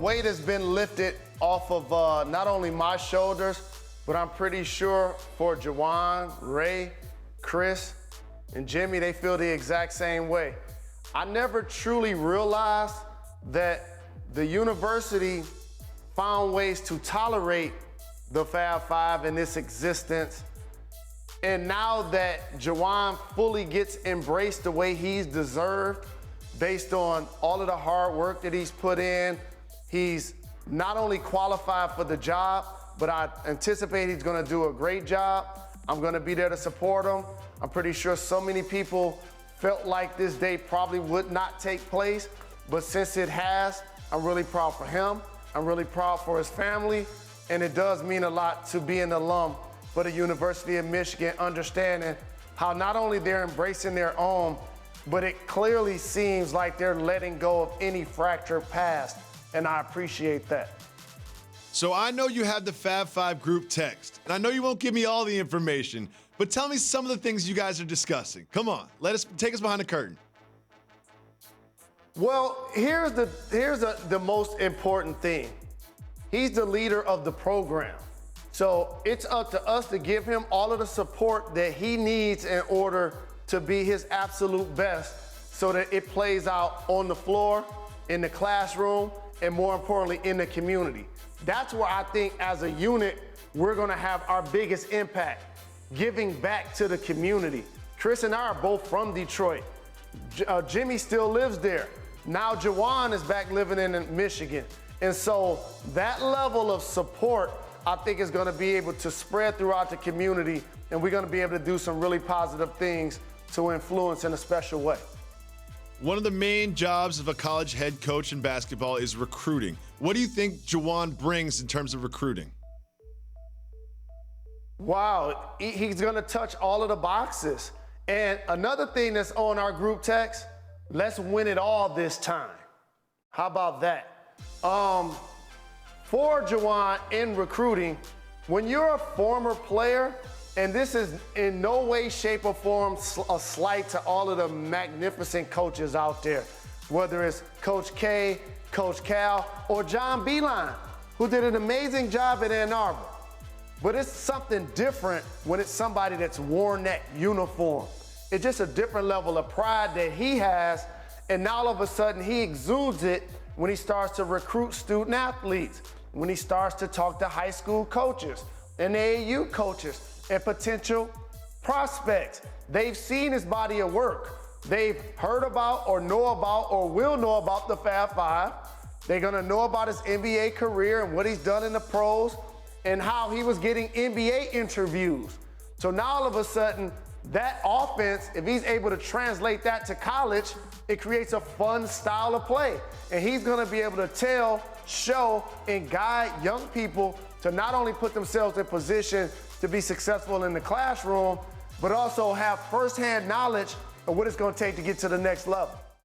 weight has been lifted off of not only my shoulders, but I'm pretty sure for Juwan, Ray, Chris, and Jimmy, they feel the exact same way. I never truly realized that the university found ways to tolerate the Fab Five in its existence. And now that Juwan fully gets embraced the way he's deserved, based on all of the hard work that he's put in, he's not only qualified for the job, but I anticipate he's gonna do a great job. I'm gonna be there to support him. I'm pretty sure so many people felt like this day probably would not take place, but since it has, I'm really proud for him. I'm really proud for his family, and it does mean a lot to be an alum for the University of Michigan, understanding how not only they're embracing their own, but it clearly seems like they're letting go of any fractured past, and I appreciate that. So I know you have the Fab Five group text, and I know you won't give me all the information, but tell me some of the things you guys are discussing. Come on, take us behind the curtain. Well, here's the most important thing. He's the leader of the program. So it's up to us to give him all of the support that he needs in order to be his absolute best so that it plays out on the floor, in the classroom, and more importantly, in the community. That's where I think as a unit, we're gonna have our biggest impact, giving back to the community. Chris and I are both from Detroit. Jimmy still lives there. Now Juwan is back living in Michigan. And so that level of support, I think, is gonna be able to spread throughout the community, and we're gonna be able to do some really positive things to influence in a special way. One of the main jobs of a college head coach in basketball is recruiting. What do you think Juwan brings in terms of recruiting? Wow, he's gonna touch all of the boxes. And another thing that's on our group text, let's win it all this time. How about that? For Juwan in recruiting, when you're a former player, and this is in no way, shape, or form a slight to all of the magnificent coaches out there, whether it's Coach K, Coach Cal, or John Beilein, who did an amazing job at Ann Arbor. But it's something different when it's somebody that's worn that uniform. It's just a different level of pride that he has, and now all of a sudden he exudes it when he starts to recruit student athletes, when he starts to talk to high school coaches and AAU coaches and potential prospects. They've seen his body of work. They've heard about or know about or will know about the Fab Five. They're gonna know about his NBA career and what he's done in the pros and how he was getting NBA interviews. So now all of a sudden, that offense, if he's able to translate that to college, it creates a fun style of play. And he's gonna be able to tell, show, and guide young people to not only put themselves in position to be successful in the classroom, but also have firsthand knowledge of what it's gonna take to get to the next level.